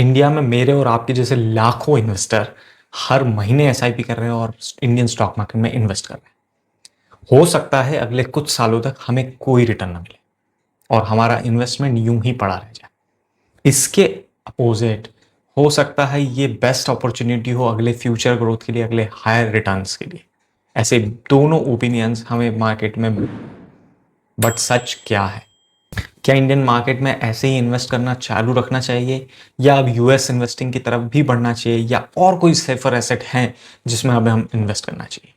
India में मेरे और आपके जैसे लाखों इन्वेस्टर हर महीने एसआईपी कर रहे हैं और इंडियन स्टॉक मार्केट में इन्वेस्ट कर रहे हैं। हो सकता है अगले कुछ सालों तक हमें कोई रिटर्न ना मिले और हमारा इन्वेस्टमेंट यूं ही पड़ा रह जाए। इसके अपोजिट हो सकता है ये बेस्ट अपॉर्चुनिटी हो अगले फ्यूचर ग्रोथ के लिए, अगले हायर रिटर्न्स के लिए। ऐसे दोनों ओपिनियंस हमें मार्केट में, बट सच क्या है? क्या इंडियन मार्केट में ऐसे ही इन्वेस्ट करना चालू रखना चाहिए या अब यूएस इन्वेस्टिंग की तरफ भी बढ़ना चाहिए, या और कोई सेफर एसेट हैं जिसमें अब हम इन्वेस्ट करना चाहिए?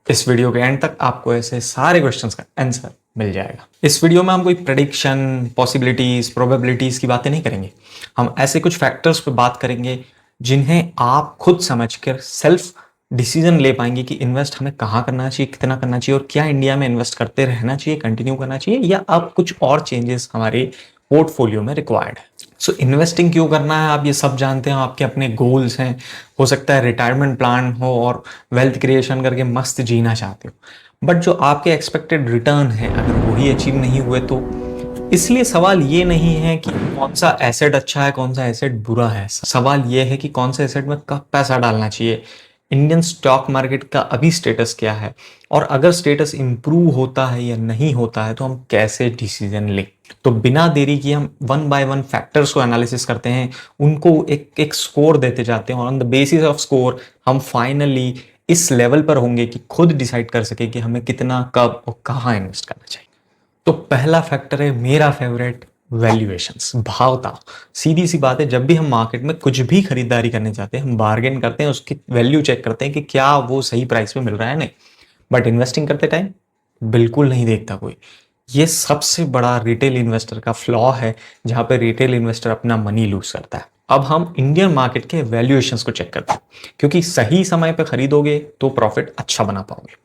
इस वीडियो के एंड तक आपको ऐसे सारे क्वेश्चंस का आंसर मिल जाएगा। इस वीडियो में हम कोई प्रेडिक्शन, पॉसिबिलिटीज, प्रोबेबिलिटीज की बातें नहीं करेंगे। हम ऐसे कुछ फैक्टर्स पे बात करेंगे जिन्हें आप खुद समझकर सेल्फ डिसीजन ले पाएंगे कि इन्वेस्ट हमें कहाँ करना चाहिए, कितना करना चाहिए, और क्या इंडिया में इन्वेस्ट करते रहना चाहिए, कंटिन्यू करना चाहिए, या अब कुछ और चेंजेस हमारे पोर्टफोलियो में रिक्वायर्ड है। सो इन्वेस्टिंग क्यों करना है आप ये सब जानते हैं, आपके अपने गोल्स हैं, हो सकता है रिटायरमेंट प्लान हो और वेल्थ क्रिएशन करके मस्त जीना चाहते हो, बट जो आपके एक्सपेक्टेड रिटर्न है अगर वही अचीव नहीं हुए तो। इसलिए सवाल ये नहीं है कि कौन सा एसेट अच्छा है, कौन सा एसेट बुरा है, सवाल ये है कि कौन सा एसेट में कब पैसा डालना चाहिए, इंडियन स्टॉक मार्केट का अभी स्टेटस क्या है, और अगर स्टेटस इंप्रूव होता है या नहीं होता है तो हम कैसे डिसीजन लें। तो बिना देरी किए हम वन बाय वन फैक्टर्स को एनालिसिस करते हैं, उनको एक एक स्कोर देते जाते हैं, और on the basis off score हम फाइनली इस लेवल पर होंगे कि खुद डिसाइड कर सके कि हमें कितना, कब और कहाँ इन्वेस्ट करना चाहिए। तो पहला फैक्टर है मेरा फेवरेट, वैल्यूएशंस, भावताव। सीधी सी बात है, जब भी हम मार्केट में कुछ भी खरीदारी करने जाते हैं हम बार्गेन करते हैं, उसकी वैल्यू चेक करते हैं कि क्या वो सही प्राइस पे मिल रहा है, नहीं। बट इन्वेस्टिंग करते टाइम बिल्कुल नहीं देखता कोई। ये सबसे बड़ा रिटेल इन्वेस्टर का फ्लॉ है, जहां पे रिटेल इन्वेस्टर अपना मनी लूज करता है। अब हम इंडियन मार्केट के वैल्यूएशंस को चेक करते हैं, क्योंकि सही समय पे खरीदोगे तो प्रॉफिट अच्छा बना पाओगे।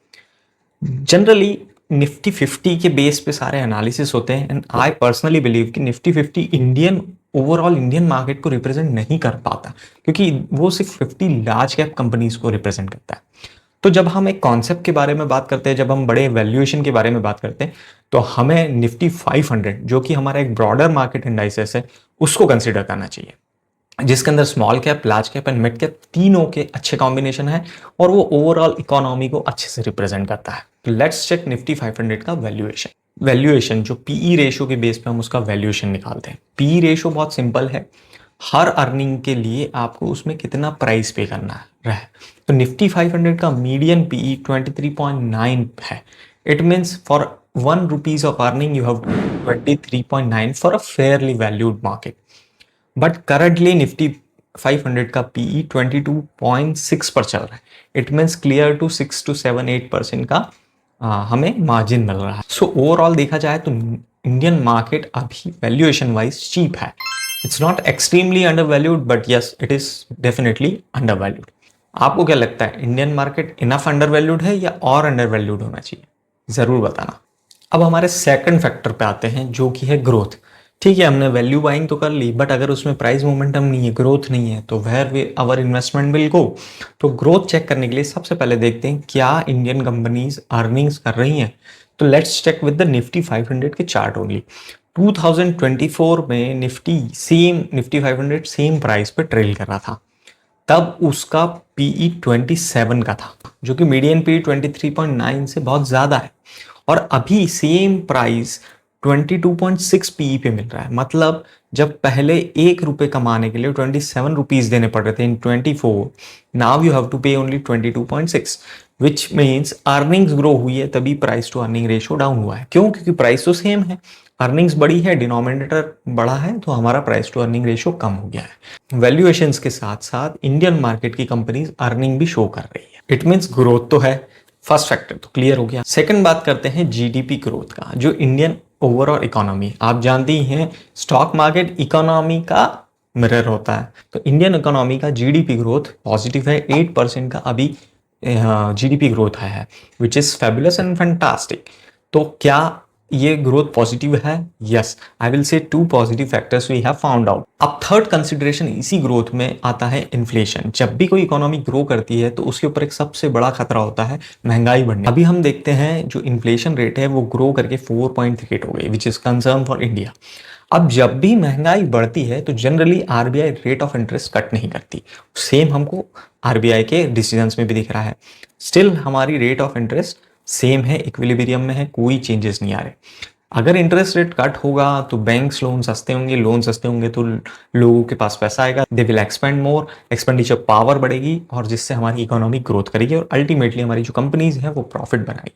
जनरली निफ्टी 50 के बेस पे सारे एनालिसिस होते हैं, एंड आई पर्सनली बिलीव कि Nifty 50 Indian, overall Indian market को रिप्रेजेंट नहीं कर पाता, क्योंकि वो सिर्फ 50 लार्ज कैप कंपनीज को रिप्रेजेंट करता है। तो जब हम एक कॉन्सेप्ट के बारे में बात करते हैं, जब हम बड़े वैल्यूएशन के बारे में बात करते हैं, तो हमें निफ्टी 500, जो कि हमारा एक ब्रॉडर मार्केट इंडाइसेस है, उसको कंसिडर करना चाहिए, जिसके अंदर small cap, large cap and mid cap तीनों के अच्छे कॉम्बिनेशन है, और वो ओवरऑल इकोनॉमी को अच्छे से रिप्रेजेंट करता है। तो लेट्स चेक निफ्टी 500 का वैल्यूएशन। वैल्यूएशन जो पीई रेशियो के बेस पे हम उसका वैल्यूएशन निकालते हैं। पीई रेशियो बहुत सिंपल है, हर अर्निंग के लिए आपको उसमें कितना प्राइस पे करना है। तो निफ्टी 500 का मीडियन पीई 23.9 है। It means for 1 rupees of earning you have 23.9 for a fairly valued market. But currently Nifty 500 का पीई 22.6 पर चल रहा है। It means clear to 6 to 7-8% का हमें मार्जिन मिल रहा है। सो ओवरऑल देखा जाए तो इंडियन मार्केट अभी वैल्यूएशन वाइज चीप है। It's not extremely under valued, but yes it is definitely under valued. आपको क्या लगता है, Indian market enough under valued है या और अंडर वैल्यूड होना चाहिए? जरूर बताना। अब हमारे सेकंड फैक्टर पे आते हैं, जो कि है ग्रोथ। ठीक है, हमने वैल्यू बाइंग तो कर ली, बट अगर उसमें प्राइस मोमेंटम नहीं है, ग्रोथ नहीं है, तो where we our investment will go. तो ग्रोथ चेक करने के लिए सबसे पहले देखते हैं क्या इंडियन कंपनीज अर्निंग्स कर रही हैं। तो let's check with the Nifty 500 के चार्ट ओनली। 2024 में निफ्टी 500 सेम प्राइस पे ट्रेल कर रहा था, तब उसका पीई 27 का था, जो कि मीडियन पीई 23.9 से बहुत ज्यादा है। और अभी सेम प्राइस 22.6 पीई पे मिल रहा है। मतलब जब पहले 1 रुपए कमाने के लिए 27 रुपीज देने पड़ रहे थे in 24, now you have to pay only 22.6, which means earnings grow हुई है, तभी price to earning ratio down हुआ है। क्यों? क्योंकि प्राइस तो सेम है, अर्निंग्स बड़ी है, डिनोमिनेटर बड़ा है, तो हमारा प्राइस टू अर्निंग रेशियो कम हो गया है। वैल्यूएशंस के साथ साथ इंडियन मार्केट की कंपनीज अर्निंग भी शो कर रही है। इट मीन्स ग्रोथ तो है। फर्स्ट फैक्टर तो क्लियर हो गया। सेकंड बात करते हैं जीडीपी ग्रोथ का, जो इंडियन ओवरऑल इकोनॉमी, आप जानते ही हैं स्टॉक मार्केट इकोनॉमी का मिरर होता है। तो इंडियन इकोनॉमी का जीडीपी ग्रोथ पॉजिटिव है, 8% का अभी जीडीपी ग्रोथ है, which is fabulous and fantastic. तो क्या ये ग्रोथ पॉजिटिव है? Yes, I will say 2 positive factors we have found out. अब थर्ड कंसिडरेशन इसी ग्रोथ में आता है इन्फ्लेशन। जब भी कोई इकोनॉमी ग्रो करती है तो उसके ऊपर एक सबसे बड़ा खतरा होता है महंगाई बढ़ने। अभी हम देखते हैं जो इन्फ्लेशन रेट है वो ग्रो करके 4.38 हो गई, which is concern for India. अब जब भी महंगाई बढ़ती है तो generally RBI rate of interest cut नहीं करती। सेम हमको आरबीआई के डिसीजंस में भी दिख रहा है। स्टिल हमारी रेट ऑफ इंटरेस्ट सेम है, इक्विलिब्रियम में है, कोई चेंजेस नहीं आ रहे। अगर इंटरेस्ट रेट कट होगा तो बैंक्स लोन सस्ते होंगे, लोन सस्ते होंगे तो लोगों के पास पैसा आएगा, they will expand more, expenditure power बढ़ेगी और जिससे हमारी इकोनॉमी ग्रोथ करेगी और अल्टीमेटली हमारी जो कंपनीज हैं वो प्रॉफिट बनाएगी।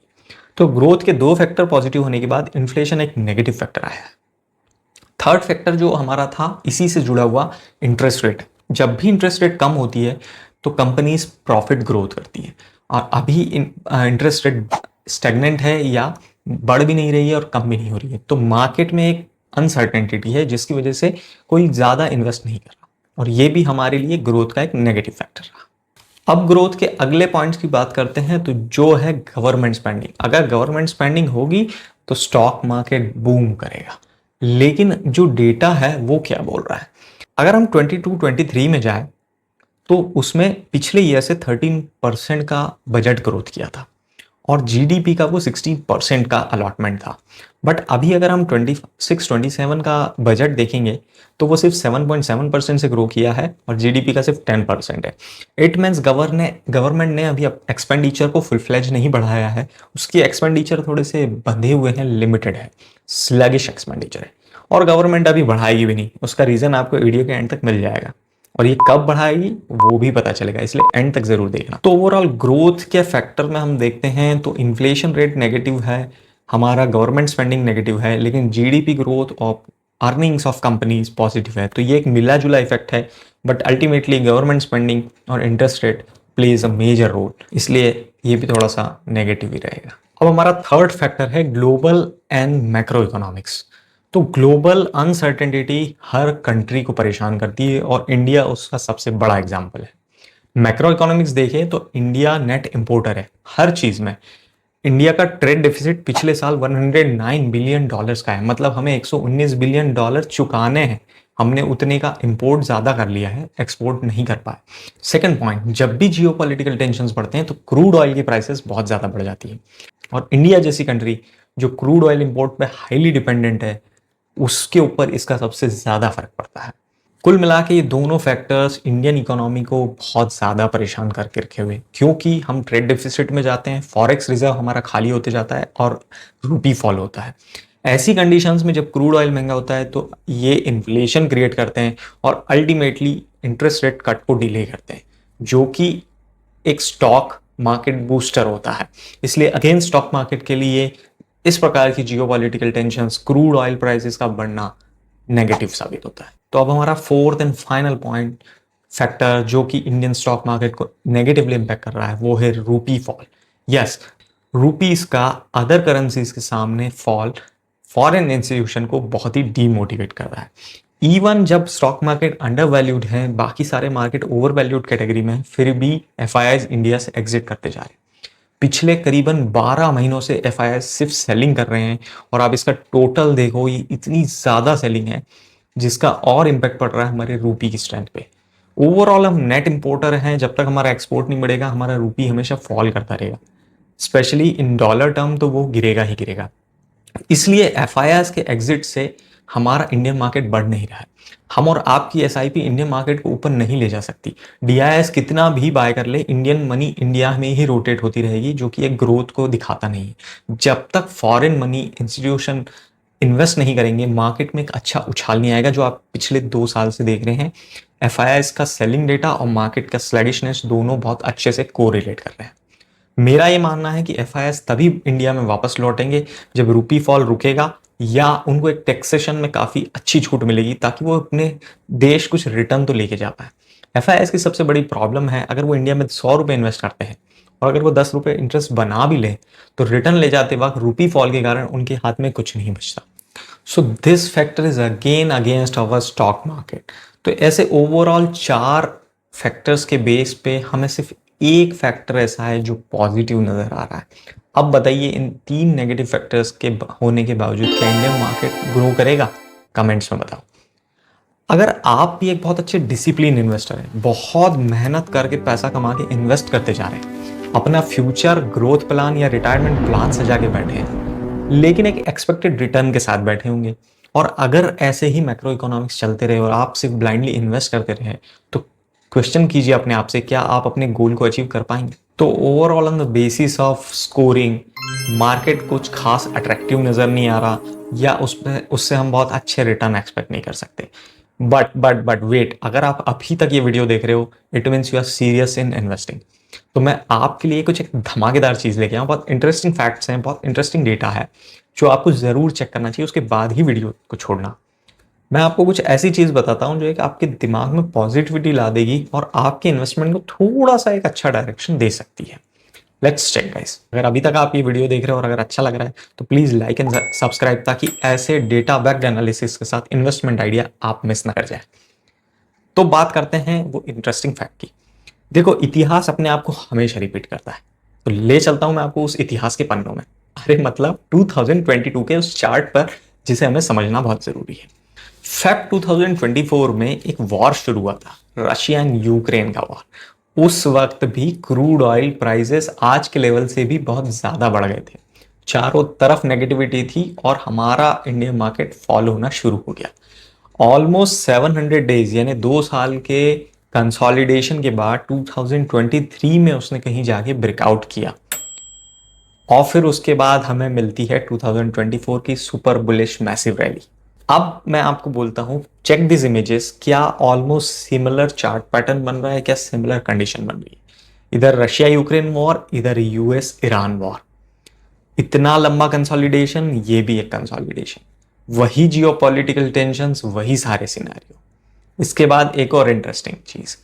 तो ग्रोथ के दो फैक्टर पॉजिटिव होने के बाद इन्फ्लेशन एक नेगेटिव फैक्टर आया है। थर्ड फैक्टर जो हमारा था इसी से जुड़ा हुआ, इंटरेस्ट रेट। जब भी इंटरेस्ट रेट कम होती है तो कंपनीज प्रॉफिट ग्रोथ करती है, और अभी इंटरेस्ट रेट स्टेगनेंट है या बढ़ भी नहीं रही है और कम भी नहीं हो रही है, तो मार्केट में एक अनसर्टेनिटी है जिसकी वजह से कोई ज़्यादा इन्वेस्ट नहीं कर रहा, और ये भी हमारे लिए ग्रोथ का एक नेगेटिव फैक्टर रहा। अब ग्रोथ के अगले पॉइंट्स की बात करते हैं, तो जो है गवर्नमेंट स्पेंडिंग। अगर गवर्नमेंट स्पेंडिंग होगी तो स्टॉक मार्केट बूम करेगा। लेकिन जो डेटा है वो क्या बोल रहा है? अगर हम 22-23 में जाए तो उसमें पिछले ईयर से 13% का बजट ग्रोथ किया था और जीडीपी का वो 16% का अलॉटमेंट था। बट अभी अगर हम 26-27 का बजट देखेंगे तो वो सिर्फ 7.7% से ग्रो किया है और जीडीपी का सिर्फ 10% है। इट मीन्स गवर्नमेंट ने अभी एक्सपेंडिचर को फुल फ्लेज नहीं बढ़ाया है, उसकी एक्सपेंडिचर थोड़े से बंधे हुए हैं, लिमिटेड है, स्लगिश एक्सपेंडिचर है, और गवर्नमेंट अभी बढ़ाएगी भी नहीं। उसका रीजन आपको वीडियो के एंड तक मिल जाएगा, और ये कब बढ़ाएगी वो भी पता चलेगा, इसलिए एंड तक जरूर देखना। तो ओवरऑल ग्रोथ के फैक्टर में हम देखते हैं तो इन्फ्लेशन रेट नेगेटिव है, हमारा गवर्नमेंट स्पेंडिंग नेगेटिव है, लेकिन जीडीपी ग्रोथ और अर्निंग्स ऑफ कंपनीज पॉजिटिव है। तो ये एक मिला जुला इफेक्ट है, बट अल्टीमेटली गवर्नमेंट स्पेंडिंग और interest rate plays a major role, इसलिए ये भी थोड़ा सा नेगेटिव ही रहेगा। अब हमारा थर्ड फैक्टर है ग्लोबल एंड मैक्रो इकोनॉमिक्स। तो ग्लोबल अनसर्टेनिटी हर कंट्री को परेशान करती है और इंडिया उसका सबसे बड़ा एग्जाम्पल है। मैक्रो इकोनॉमिक्स देखें तो इंडिया नेट इंपोर्टर है हर चीज में। इंडिया का ट्रेड डेफिसिट पिछले साल 109 बिलियन डॉलर्स का है, मतलब हमें 119 बिलियन डॉलर चुकाने हैं। हमने उतने का इंपोर्ट ज्यादा कर लिया है, एक्सपोर्ट नहीं कर पाए। सेकंड पॉइंट, जब भी जियोपॉलिटिकल टेंशंस बढ़ते हैं तो क्रूड ऑयल की प्राइसेस बहुत ज्यादा बढ़ जाती है, और इंडिया जैसी कंट्री जो क्रूड ऑयल इंपोर्ट पे हाईली डिपेंडेंट है उसके ऊपर इसका सबसे ज्यादा फर्क पड़ता है। कुल मिला के ये दोनों फैक्टर्स इंडियन इकोनॉमी को बहुत ज़्यादा परेशान करके रखे हुए, क्योंकि हम ट्रेड डेफिसिट में जाते हैं, फॉरेक्स रिजर्व हमारा खाली होते जाता है और रूपी फॉल होता है। ऐसी कंडीशंस में जब क्रूड ऑयल महंगा होता है तो ये इन्फ्लेशन क्रिएट करते हैं और अल्टीमेटली इंटरेस्ट रेट कट को डिले करते हैं, जो कि एक स्टॉक मार्केट बूस्टर होता है। इसलिए अगेन स्टॉक मार्केट के लिए इस प्रकार की geopolitical tensions, crude oil prices का बढ़ना नेगेटिव साबित होता है। तो अब हमारा fourth and final point factor जो कि इंडियन स्टॉक मार्केट को नेगेटिवली इंपैक्ट कर रहा है वो है रूपी फॉल। यस, रूपीज का अदर करेंसीज के सामने फॉल फॉरेन इंस्टीट्यूशन को बहुत ही डीमोटिवेट कर रहा है। इवन जब स्टॉक मार्केट अंडर वैल्यूड है, बाकी सारे मार्केट ओवर वैल्यूड कैटेगरी में है, फिर भी एफआईआईज इंडिया से एग्जिट करते जा रहे हैं। पिछले करीबन 12 महीनों से एफआईआई सिर्फ सेलिंग कर रहे हैं, और आप इसका टोटल देखो, ये इतनी ज़्यादा सेलिंग है जिसका और इम्पैक्ट पड़ रहा है हमारे रूपी की स्ट्रेंथ पे। ओवरऑल हम नेट इंपोर्टर हैं, जब तक हमारा एक्सपोर्ट नहीं बढ़ेगा हमारा रूपी हमेशा फॉल करता रहेगा, स्पेशली इन डॉलर टर्म तो वो गिरेगा ही गिरेगा। इसलिए एफआईआईज के एग्जिट से हमारा इंडियन मार्केट बढ़ नहीं रहा है। हम और आपकी एसआईपी इंडियन मार्केट को ऊपर नहीं ले जा सकती। डीआईएस कितना भी बाय कर ले, इंडियन मनी इंडिया में ही रोटेट होती रहेगी, जो कि एक ग्रोथ को दिखाता नहीं है। जब तक फॉरेन मनी इंस्टीट्यूशन इन्वेस्ट नहीं करेंगे मार्केट में एक अच्छा उछाल नहीं आएगा, जो आप पिछले 2 साल से देख रहे हैं। एफआईआईज का सेलिंग डेटा और मार्केट का स्लैगिशनेस दोनों बहुत अच्छे से कोरिलेट कर रहे हैं। मेरा ये मानना है कि एफआईआईज तभी इंडिया में वापस लौटेंगे जब रूपी फॉल रुकेगा, या उनको एक टैक्सेशन में काफ़ी अच्छी छूट मिलेगी ताकि वो अपने देश कुछ रिटर्न तो लेके जा पाए। एफआईआईज की सबसे बड़ी प्रॉब्लम है, अगर वो इंडिया में 100 रुपये इन्वेस्ट करते हैं और अगर वो 10 रुपये इंटरेस्ट बना भी ले तो रिटर्न ले जाते वक्त रूपी फॉल के कारण उनके हाथ में कुछ नहीं बचता। So this factor is again against our stock market. तो ऐसे ओवरऑल 4 फैक्टर्स के बेस पे हमें सिर्फ एक फैक्टर ऐसा है जो पॉजिटिव नजर आ रहा है। अब बताइए, इन 3 नेगेटिव फैक्टर्स के होने के बावजूद क्या इंडियन मार्केट ग्रो करेगा? कमेंट्स में बताओ। अगर आप भी एक बहुत अच्छे डिसिप्लिन इन्वेस्टर हैं, बहुत मेहनत करके पैसा कमा के इन्वेस्ट करते जा रहे हैं, अपना फ्यूचर ग्रोथ प्लान या रिटायरमेंट प्लान सजा के बैठे हैं, लेकिन एक एक्सपेक्टेड रिटर्न के साथ बैठे होंगे और अगर ऐसे ही मैक्रो इकोनॉमिक्स चलते रहे और आप सिर्फ ब्लाइंडली इन्वेस्ट करते रहे तो क्वेश्चन कीजिए अपने आप से, क्या आप अपने गोल को अचीव कर पाएंगे? तो overall on the basis of scoring market कुछ खास अट्रैक्टिव नजर नहीं आ रहा, या उससे हम बहुत अच्छे रिटर्न एक्सपेक्ट नहीं कर सकते। बट वेट, अगर आप अभी तक ये वीडियो देख रहे हो it means you are serious in investing. तो मैं आपके लिए कुछ एक धमाकेदार चीज लेके आया हूं, बहुत इंटरेस्टिंग फैक्ट्स हैं, बहुत इंटरेस्टिंग डेटा है जो आपको जरूर चेक करना चाहिए, उसके बाद ही वीडियो को छोड़ना। मैं आपको कुछ ऐसी चीज बताता हूं जो एक आपके दिमाग में पॉजिटिविटी ला देगी और आपके इन्वेस्टमेंट को थोड़ा सा एक अच्छा डायरेक्शन दे सकती है। Let's check guys. अगर अभी तक आप ये वीडियो देख रहे हो और अगर अच्छा लग रहा है तो प्लीज लाइक एंड सब्सक्राइब, ताकि ऐसे डेटा बैक्ड एनालिसिस के साथ इन्वेस्टमेंट आइडिया आप मिस ना कर जाए। तो बात करते हैं वो इंटरेस्टिंग फैक्ट की। देखो, इतिहास अपने आप को हमेशा रिपीट करता है, तो ले चलता हूं मैं आपको उस इतिहास के पन्नों में। अरे मतलब 2022 के उस चार्ट पर, जिसे हमें समझना बहुत जरूरी है। फेब 2024 में एक वॉर शुरू हुआ था, रशिया एंड यूक्रेन का वॉर। उस वक्त भी क्रूड ऑयल प्राइसेस आज के लेवल से भी बहुत ज्यादा बढ़ गए थे, चारों तरफ नेगेटिविटी थी और हमारा इंडियन मार्केट फॉलो होना शुरू हो गया। ऑलमोस्ट 700 डेज यानी 2 साल के कंसोलिडेशन के बाद 2023 में उसने कहीं जाके ब्रेकआउट किया, और फिर उसके बाद हमें मिलती है 2024 की सुपर बुलिश मैसिव रैली। अब मैं आपको बोलता हूं, चेक दिस इमेजेस, क्या ऑलमोस्ट सिमिलर चार्ट पैटर्न बन रहा है, क्या सिमिलर कंडीशन बन रही है? इधर रशिया यूक्रेन वॉर, इधर यूएस ईरान वॉर। इतना लंबा कंसोलिडेशन, ये भी एक कंसोलिडेशन, वही जियोपॉलिटिकल टेंशंस, वही सारे सिनेरियो। इसके बाद एक और इंटरेस्टिंग चीज,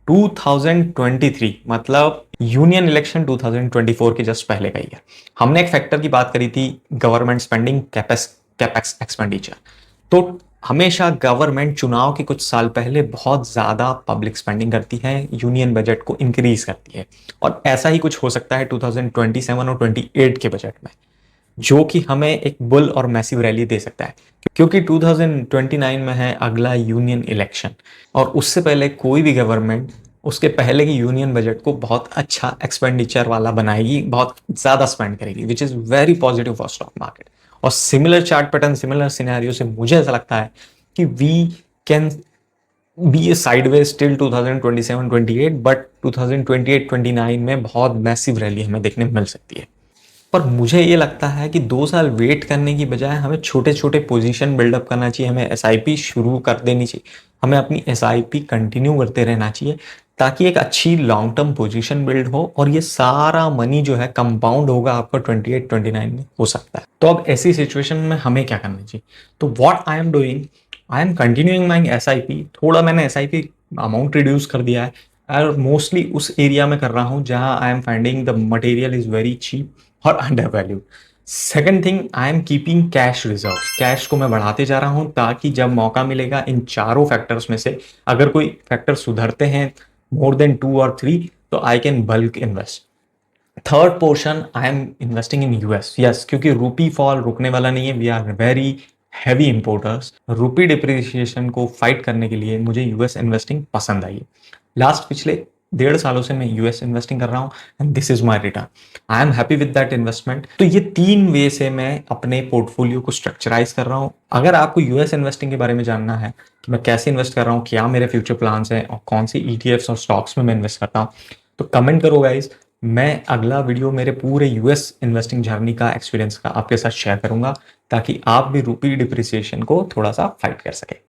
2023 मतलब यूनियन इलेक्शन 2024 के जस्ट पहले का ईयर, हमने एक फैक्टर की बात करी थी, गवर्नमेंट स्पेंडिंग, कैपेक्स एक्सपेंडिचर। तो हमेशा गवर्नमेंट चुनाव के कुछ साल पहले बहुत ज्यादा पब्लिक स्पेंडिंग करती है, यूनियन बजट को इंक्रीज करती है, और ऐसा ही कुछ हो सकता है 2027 और 28 के बजट में, जो कि हमें एक बुल और मैसिव रैली दे सकता है, क्योंकि 2029 में है अगला यूनियन इलेक्शन, और उससे पहले कोई भी गवर्नमेंट उसके पहले की यूनियन बजट को बहुत अच्छा एक्सपेंडिचर वाला बनाएगी, बहुत ज्यादा स्पेंड करेगी, which is very positive for stock market. और similar chart pattern, similar scenario से मुझे ऐसा लगता है कि we can be a sideways till 2027-28, but 2028-29 में बहुत मैसिव रैली हमें देखने मिल सकती है। पर मुझे ये लगता है कि 2 साल वेट करने की बजाय हमें छोटे छोटे पोजीशन बिल्डअप करना चाहिए, हमें एसआईपी शुरू कर देनी चाहिए, हमें अपनी एसआईपी कंटिन्यू करते रहना चाहिए, ताकि एक अच्छी लॉन्ग टर्म पोजीशन बिल्ड हो और ये सारा मनी जो है कंपाउंड होगा आपका 28-29 में हो सकता है। तो अब ऐसी सिचुएशन में हमें क्या करना चाहिए? तो what I am doing, I am continuing my SIP. थोड़ा मैंने एसआईपी अमाउंट रिड्यूस कर दिया है, और मोस्टली उस एरिया में कर रहा हूँ जहां I am finding the material is very cheap और under value. Second thing, I am keeping cash reserve. Cash को मैं बढ़ाते जा रहा हूं, ताकि जब मौका मिलेगा इन चारों फैक्टर्स में से अगर कोई फैक्टर सुधरते हैं मोर देन 2 और 3, तो I can bulk invest. Third portion, I am investing in US. Yes, क्योंकि रूपी फॉल रुकने वाला नहीं है, we are very heavy importers. Rupee depreciation को फाइट करने के लिए मुझे यूएस इन्वेस्टिंग पसंद आई। लास्ट पिछले 1.5 सालों से मैं यूएस इन्वेस्टिंग कर रहा हूं, and this is my return. I am happy with that investment. तो ये 3 वे से मैं अपने पोर्टफोलियो को स्ट्रक्चराइज कर रहा हूं। अगर आपको यूएस इन्वेस्टिंग के बारे में जानना है कि मैं कैसे इन्वेस्ट कर रहा हूँ, क्या मेरे फ्यूचर प्लान्स हैं और कौन सी ईटीएफ्स और स्टॉक्स में मैं इन्वेस्ट करता हूँ, तो कमेंट करो गाइज। मैं अगला वीडियो मेरे पूरे यूएस इन्वेस्टिंग जर्नी का एक्सपीरियंस का आपके साथ शेयर करूंगा, ताकि आप भी रूपी डिप्रिसिएशन को थोड़ा सा फाइट कर सके।